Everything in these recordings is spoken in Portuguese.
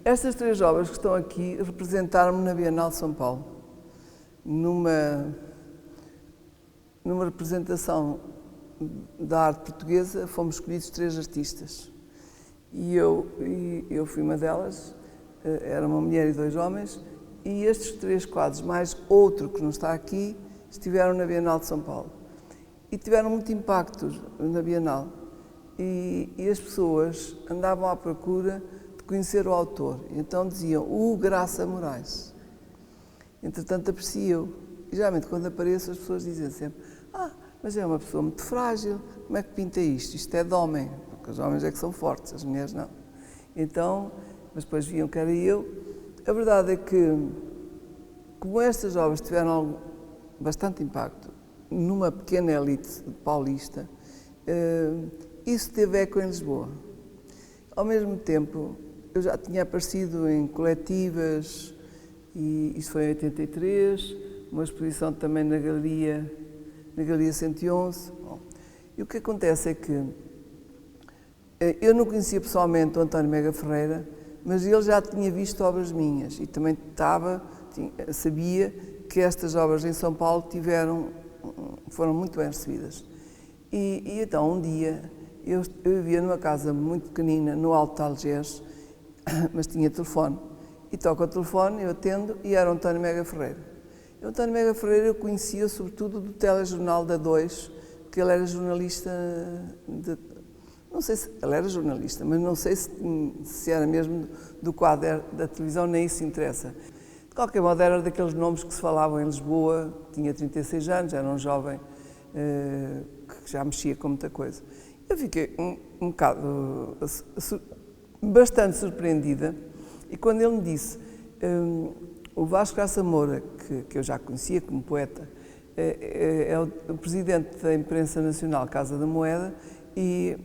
Estas três obras que estão aqui representaram-me na Bienal de São Paulo, numa representação da arte portuguesa. Fomos escolhidos três artistas e eu fui uma delas. Era uma mulher e dois homens, e estes três quadros, mais outro que não está aqui, estiveram na Bienal de São Paulo e tiveram muito impacto na Bienal, e as pessoas andavam à procura de conhecer o autor, então diziam o Graça Moraes. Entretanto aprecio, e geralmente quando apareço as pessoas dizem sempre: mas é uma pessoa muito frágil, como é que pinta isto? Isto é de homem, porque os homens é que são fortes, as mulheres não. Então, mas depois viam que era eu. A verdade é que, como estas obras tiveram bastante impacto numa pequena elite paulista, isso teve eco em Lisboa. Ao mesmo tempo, eu já tinha aparecido em coletivas, e isso foi em 83, uma exposição também na Galeria 111. Bom, e o que acontece é que eu não conhecia pessoalmente o António Mega Ferreira, mas ele já tinha visto obras minhas e também sabia que estas obras em São Paulo foram muito bem recebidas. E então um dia eu vivia numa casa muito pequenina no Alto de Algés, mas tinha telefone, e toco o telefone, eu atendo, e era o António Mega Ferreira. O António Mega Ferreira eu conhecia sobretudo do telejornal da 2, porque ele era jornalista não sei se ele era jornalista, mas não sei se era mesmo do quadro da televisão, nem isso interessa. De qualquer modo, era daqueles nomes que se falavam em Lisboa. Tinha 36 anos, era um jovem que já mexia com muita coisa. Eu fiquei um bocado, bastante surpreendida, e quando ele me disse, o Vasco Graça Moura, que eu já conhecia como poeta, é o presidente da Imprensa Nacional Casa da Moeda, e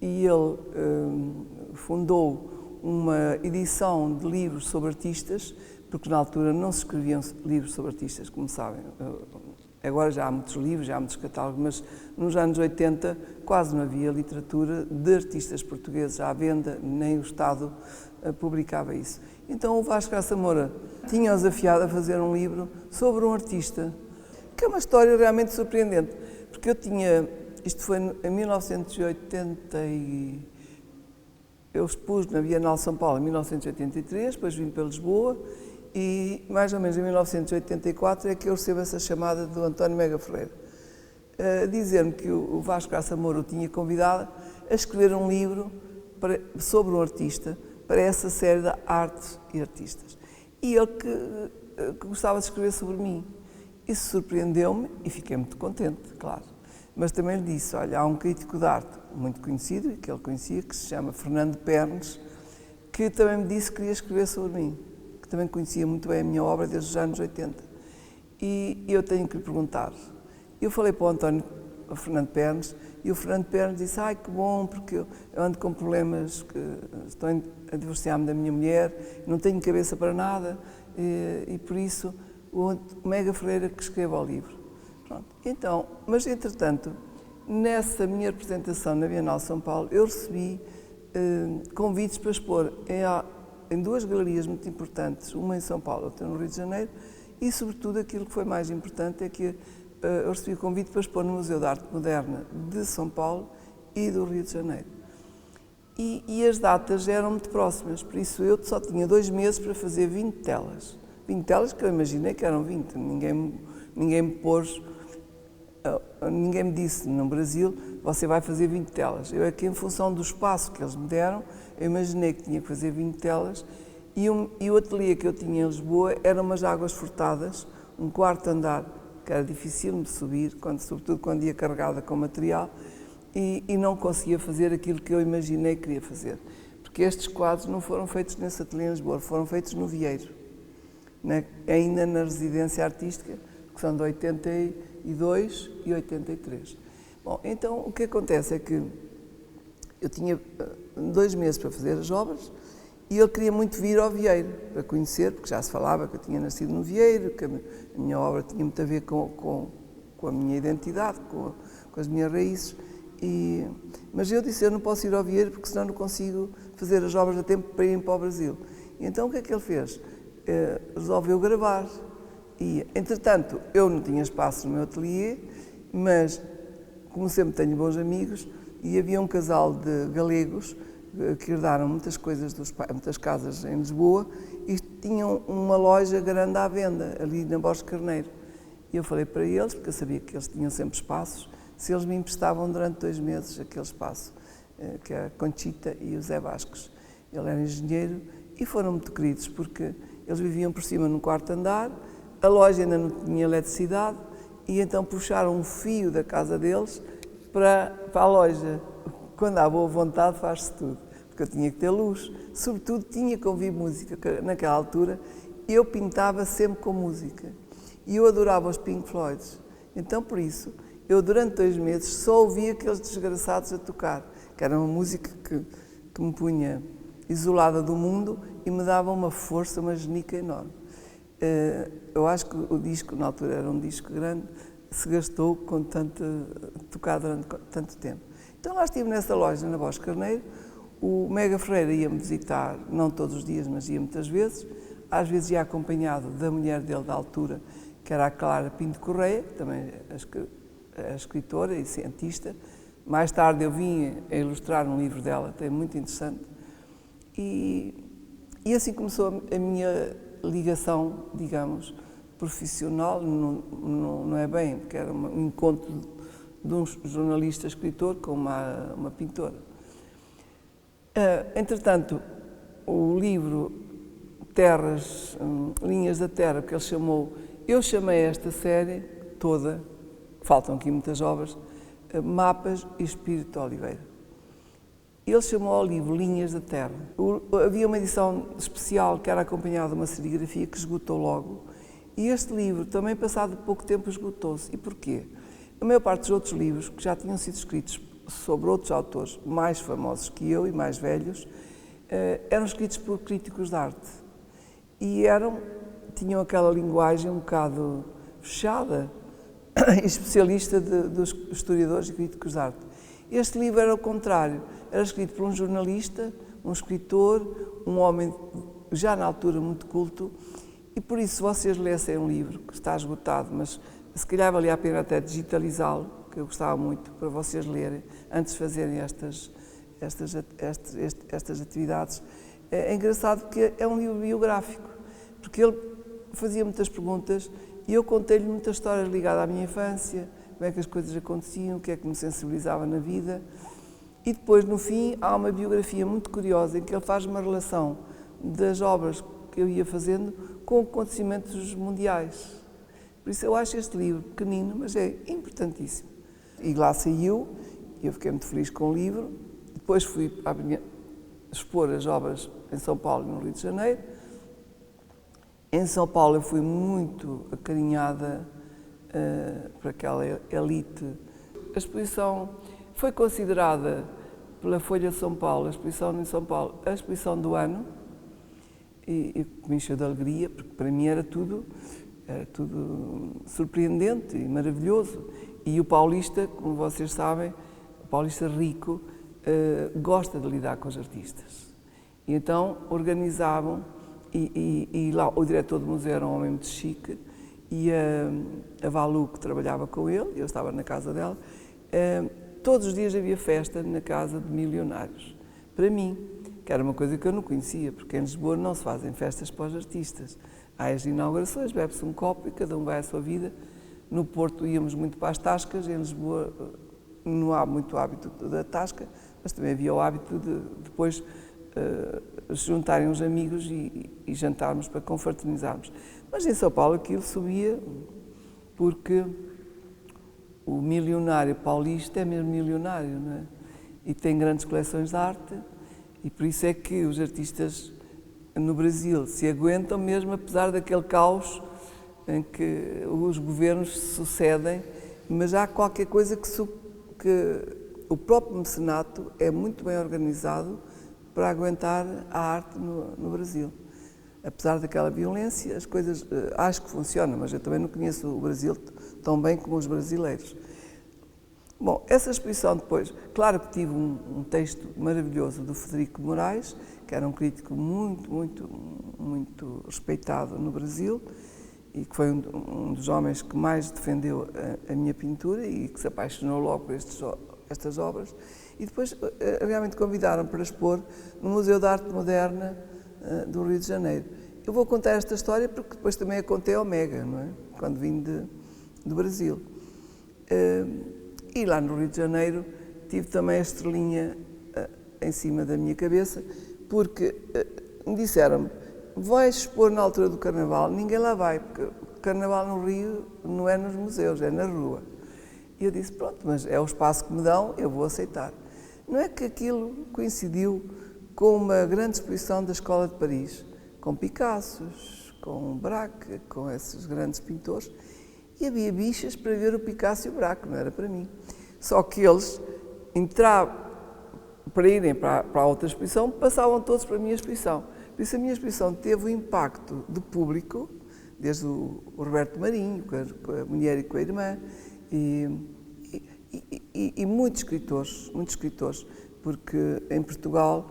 ele fundou uma edição de livros sobre artistas, porque na altura não se escreviam livros sobre artistas, como sabem. Agora já há muitos livros, já há muitos catálogos, mas nos anos 80 quase não havia literatura de artistas portugueses à venda, nem o Estado publicava isso. Então o Vasco Graça Moura tinha-os desafiado a fazer um livro sobre um artista, que é uma história realmente surpreendente, porque isto foi em 1980 eu expus na Bienal de São Paulo em 1983, depois vim para Lisboa e mais ou menos em 1984 é que eu recebo essa chamada do António Mega Ferreira, a dizer-me que o Vasco Graça Moura o tinha convidado a escrever um livro sobre um artista, para essa série de Arte e Artistas. E ele que gostava de escrever sobre mim. Isso surpreendeu-me e fiquei muito contente, claro. Mas também lhe disse: olha, há um crítico de arte muito conhecido, e que ele conhecia, que se chama Fernando Pernes, que também me disse que queria escrever sobre mim, que também conhecia muito bem a minha obra desde os anos 80. E eu tenho que lhe perguntar. Eu falei para o Fernando Pernes, e o Fernando Pernes disse: que bom, porque eu ando com problemas, que estou a divorciar-me da minha mulher, não tenho cabeça para nada, e por isso o Mega Ferreira que escreva o livro. Pronto. Então, mas entretanto, nessa minha representação na Bienal de São Paulo, eu recebi convites para expor em duas galerias muito importantes, uma em São Paulo, outra no Rio de Janeiro, e sobretudo aquilo que foi mais importante é que eu recebi o convite para expor no Museu de Arte Moderna de São Paulo e do Rio de Janeiro. E as datas eram muito próximas, por isso eu só tinha 2 meses para fazer 20 telas. 20 telas que eu imaginei que eram 20, ninguém me disse no Brasil: você vai fazer 20 telas. Eu é que, em função do espaço que eles me deram, eu imaginei que tinha que fazer 20 telas, e o ateliê que eu tinha em Lisboa eram umas águas furtadas, um 4º andar, que era difícil de subir, sobretudo quando ia carregada com material, e não conseguia fazer aquilo que eu imaginei que queria fazer. Porque estes quadros não foram feitos nesse ateliê em Lisboa, foram feitos no Vieiro, ainda na residência artística, que são de 82 e 83. Bom, então o que acontece é que eu tinha 2 meses para fazer as obras, e ele queria muito vir ao Vieiro para conhecer, porque já se falava que eu tinha nascido no Vieiro, que a minha obra tinha muito a ver com a minha identidade, com as minhas raízes, Mas eu disse, eu não posso ir ao Vieiro porque senão não consigo fazer as obras a tempo para ir para o Brasil. E então o que é que ele fez? Resolveu gravar. E, entretanto, eu não tinha espaço no meu ateliê, mas, como sempre tenho bons amigos, e havia um casal de galegos que herdaram muitas coisas muitas casas em Lisboa e tinham uma loja grande à venda, ali na Borges Carneiro. E eu falei para eles, porque eu sabia que eles tinham sempre espaços, se eles me emprestavam durante 2 meses aquele espaço, que é a Conchita e o Zé Vascos. Ele era engenheiro e foram muito queridos, porque eles viviam por cima no 4º andar, a loja ainda não tinha eletricidade e então puxaram um fio da casa deles para a loja. Quando há boa vontade faz-se tudo, porque eu tinha que ter luz, sobretudo tinha que ouvir música, porque naquela altura eu pintava sempre com música e eu adorava os Pink Floyds. Então, por isso, eu durante 2 meses só ouvia aqueles desgraçados a tocar, que era uma música que me punha isolada do mundo e me dava uma força, uma genica enorme. Eu acho que o disco, na altura era um disco grande, se gastou com tocar durante tanto tempo. Então lá estive nessa loja, na Borges Carneiro, o Mega Ferreira ia-me visitar, não todos os dias, mas ia muitas vezes, às vezes ia acompanhado da mulher dele da altura, que era a Clara Pinto Correia, que também é escritora e cientista. Mais tarde eu vim a ilustrar um livro dela, até muito interessante. E assim começou a minha ligação, digamos, profissional, não é bem, porque era um encontro de um jornalista escritor com uma pintora. Entretanto, o livro Terras, Linhas da Terra, que ele chamou, eu chamei esta série toda, faltam aqui muitas obras, Mapas e Espírito de Oliveira. Ele chamou ao livro Linhas da Terra. Havia uma edição especial que era acompanhada de uma serigrafia que esgotou logo. E este livro, também passado pouco tempo, esgotou-se. E porquê? A maior parte dos outros livros, que já tinham sido escritos sobre outros autores mais famosos que eu e mais velhos, eram escritos por críticos de arte. E tinham aquela linguagem um bocado fechada, especialista dos historiadores e críticos de arte. Este livro era o contrário, era escrito por um jornalista, um escritor, um homem já na altura muito culto, e por isso, se vocês lessem um livro que está esgotado, mas se calhar valia a pena até digitalizá-lo, que eu gostava muito, para vocês lerem, antes de fazerem estas atividades. É engraçado porque é um livro biográfico, porque ele fazia muitas perguntas e eu contei-lhe muitas histórias ligadas à minha infância, como é que as coisas aconteciam, o que é que me sensibilizava na vida. E depois, no fim, há uma biografia muito curiosa em que ele faz uma relação das obras que eu ia fazendo com acontecimentos mundiais. Por isso eu acho este livro pequenino, mas é importantíssimo. E lá saiu, e eu fiquei muito feliz com o livro. Depois fui expor as obras em São Paulo e no Rio de Janeiro. Em São Paulo eu fui muito acarinhada por aquela elite. A exposição foi considerada pela Folha de São Paulo, a exposição em São Paulo, a exposição do ano, e me encheu de alegria, porque para mim era tudo surpreendente e maravilhoso. E o paulista, como vocês sabem, o paulista rico, gosta de lidar com os artistas. E então organizavam, e lá o diretor do museu era um homem muito chique, e a Valu, que trabalhava com ele, eu estava na casa dela, todos os dias havia festa na casa de milionários. Para mim, que era uma coisa que eu não conhecia, porque em Lisboa não se fazem festas para os artistas. Há as inaugurações, bebe-se um copo e cada um vai à sua vida. No Porto íamos muito para as tascas, em Lisboa não há muito hábito da tasca, mas também havia o hábito de depois se juntarem os amigos e jantarmos para confraternizarmos. Mas em São Paulo aquilo subia porque o milionário paulista é mesmo milionário, não é? E tem grandes coleções de arte e por isso é que os artistas no Brasil se aguentam mesmo apesar daquele caos em que os governos se sucedem, mas há qualquer coisa que o próprio mecenato é muito bem organizado para aguentar a arte no Brasil. Apesar daquela violência, as coisas acho que funcionam, mas eu também não conheço o Brasil tão bem como os brasileiros. Bom, essa exposição depois, claro que tive um texto maravilhoso do Frederico de Moraes, que era um crítico muito respeitado no Brasil e que foi um dos homens que mais defendeu a minha pintura e que se apaixonou logo por estas obras. E depois realmente convidaram-me para expor no Museu de Arte Moderna do Rio de Janeiro. Eu vou contar esta história porque depois também a contei ao Mega, não é? Quando vim do Brasil. E lá no Rio de Janeiro tive também a estrelinha em cima da minha cabeça, porque me disseram-me, vais expor na altura do Carnaval, ninguém lá vai, porque o Carnaval no Rio não é nos museus, é na rua. E eu disse, pronto, mas é o espaço que me dão, eu vou aceitar. Não é que aquilo coincidiu com uma grande exposição da Escola de Paris, com Picassos, com Braque, com esses grandes pintores, e havia bichas para ver o Picasso e o Braque, não era para mim. Só que eles entravam, para irem para a outra exposição, passavam todos para a minha exposição. Por isso a minha exposição teve um impacto de público, desde o Roberto Marinho, com a mulher e com a irmã, e muitos escritores, porque em Portugal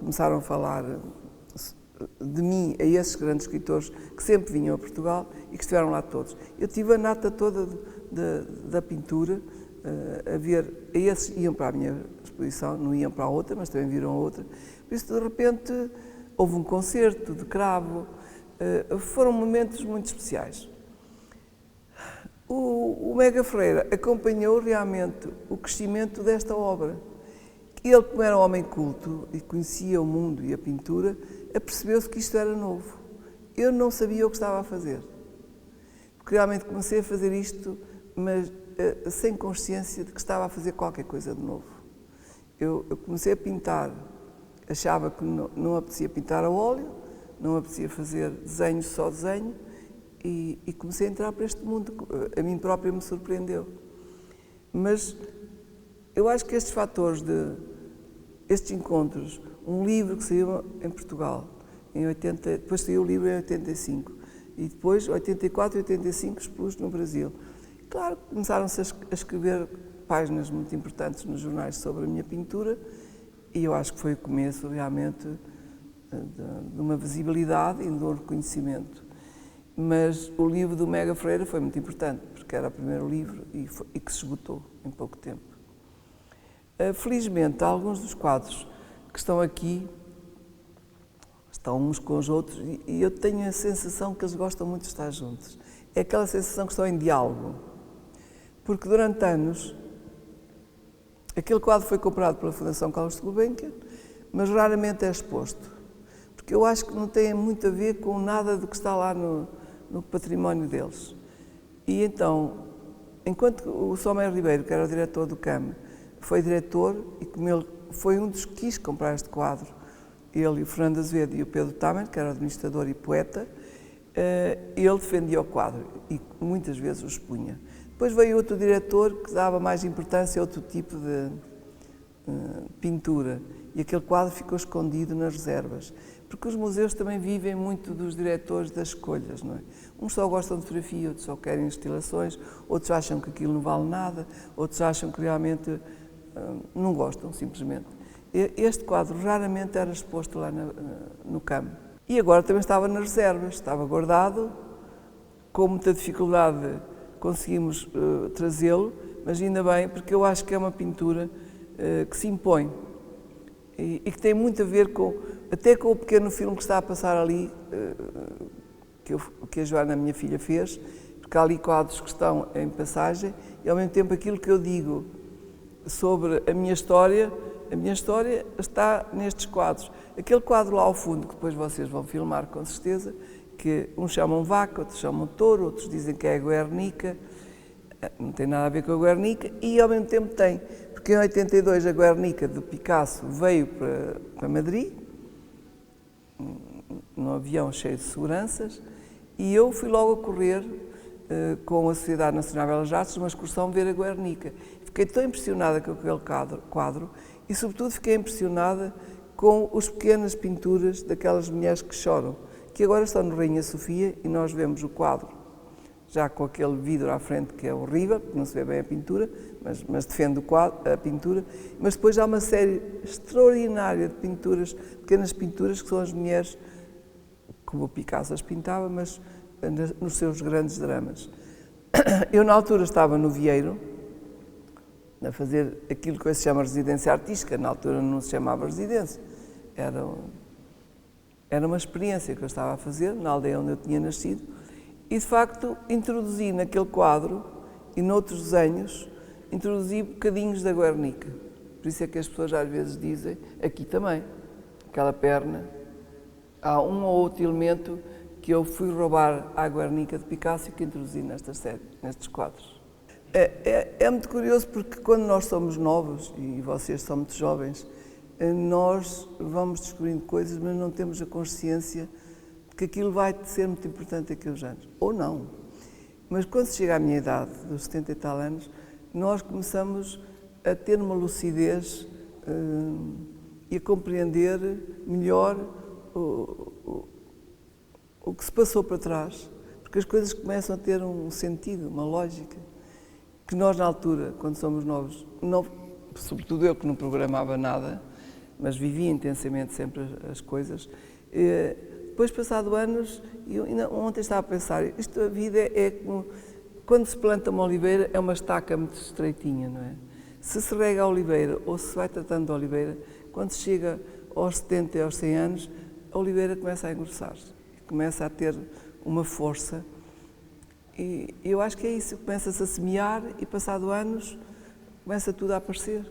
começaram a falar de mim a esses grandes escritores que sempre vinham a Portugal e que estiveram lá todos. Eu tive a nata toda da pintura, a ver, a esses iam para a minha exposição, não iam para a outra, mas também viram a outra. Por isso, de repente, houve um concerto de cravo, foram momentos muito especiais. O Mega Ferreira acompanhou realmente o crescimento desta obra. Ele, como era um homem culto e conhecia o mundo e a pintura, apercebeu-se que isto era novo. Eu não sabia o que estava a fazer. Porque realmente comecei a fazer isto, mas sem consciência de que estava a fazer qualquer coisa de novo. Eu comecei a pintar, achava que não apetecia pintar a óleo, não apetecia fazer desenho, só desenho, e comecei a entrar para este mundo. A mim própria me surpreendeu. Mas eu acho que estes fatores, estes encontros, um livro que saiu em Portugal, depois saiu o livro em 85, e depois, 84 e 85, expus no Brasil. Claro, começaram-se a escrever páginas muito importantes nos jornais sobre a minha pintura, e eu acho que foi o começo, realmente, de uma visibilidade e de um reconhecimento. Mas o livro do Mega Ferreira foi muito importante, porque era o primeiro livro e que se esgotou em pouco tempo. Felizmente, alguns dos quadros que estão aqui estão uns com os outros e eu tenho a sensação que eles gostam muito de estar juntos. É aquela sensação que estão em diálogo. Porque durante anos, aquele quadro foi comprado pela Fundação Carlos de Gulbenkian, mas raramente é exposto. Porque eu acho que não tem muito a ver com nada do que está lá no património deles. E então, enquanto o Somé Ribeiro, que era o diretor do CAM, foi diretor e como ele foi um dos que quis comprar este quadro, ele e o Fernando Azevedo e o Pedro Tamer, que era o administrador e poeta, ele defendia o quadro e muitas vezes o expunha. Depois veio outro diretor que dava mais importância a outro tipo de pintura e aquele quadro ficou escondido nas reservas. Porque os museus também vivem muito dos diretores das escolhas, não é? Uns só gostam de fotografia, outros só querem instalações, outros acham que aquilo não vale nada, outros acham que realmente não gostam, simplesmente. Este quadro raramente era exposto lá no campo. E agora também estava nas reservas, estava guardado, com muita dificuldade conseguimos trazê-lo, mas ainda bem, porque eu acho que é uma pintura que se impõe e que tem muito a ver até com o pequeno filme que está a passar ali, que a Joana, minha filha, fez, porque há ali quadros que estão em passagem e ao mesmo tempo aquilo que eu digo sobre a minha história está nestes quadros. Aquele quadro lá ao fundo, que depois vocês vão filmar com certeza, que uns chamam vaca, outros chamam touro, outros dizem que é a Guernica, não tem nada a ver com a Guernica, e ao mesmo tempo tem, porque em 82 a Guernica de Picasso veio para Madrid, num avião cheio de seguranças, e eu fui logo a correr com a Sociedade Nacional de Belas Artes numa excursão ver a Guernica. Fiquei tão impressionada com aquele quadro e, sobretudo, fiquei impressionada com as pequenas pinturas daquelas mulheres que choram, que agora estão no Rainha Sofia e nós vemos o quadro já com aquele vidro à frente que é horrível, porque não se vê bem a pintura, mas defende a pintura. Mas depois há uma série extraordinária de pinturas, pequenas pinturas, que são as mulheres, como o Picasso as pintava, mas nos seus grandes dramas. Eu, na altura, estava no Vieiro, a fazer aquilo que hoje se chama residência artística. Na altura não se chamava residência, era uma experiência que eu estava a fazer na aldeia onde eu tinha nascido, e de facto introduzi naquele quadro e noutros desenhos, introduzi bocadinhos da Guernica. Por isso é que as pessoas às vezes dizem, aqui também, aquela perna, há um ou outro elemento que eu fui roubar à Guernica de Picasso e que introduzi nesta série, nestes quadros. É muito curioso porque quando nós somos novos, e vocês são muito jovens, nós vamos descobrindo coisas, mas não temos a consciência de que aquilo vai ser muito importante daqui a uns anos. Ou não. Mas quando se chega à minha idade, dos 70 e tal anos, nós começamos a ter uma lucidez e a compreender melhor o que se passou para trás, porque as coisas começam a ter um sentido, uma lógica, que nós na altura, quando somos novos, sobretudo eu que não programava nada, mas vivia intensamente sempre as coisas, depois passado anos, eu ontem estava a pensar, a vida é como, quando se planta uma oliveira, é uma estaca muito estreitinha, não é? Se se rega a oliveira ou se vai tratando da oliveira, quando se chega aos 70 e aos 100 anos, a oliveira começa a engrossar-se, começa a ter uma força. E eu acho que é isso, começa-se a semear e passado anos começa tudo a aparecer,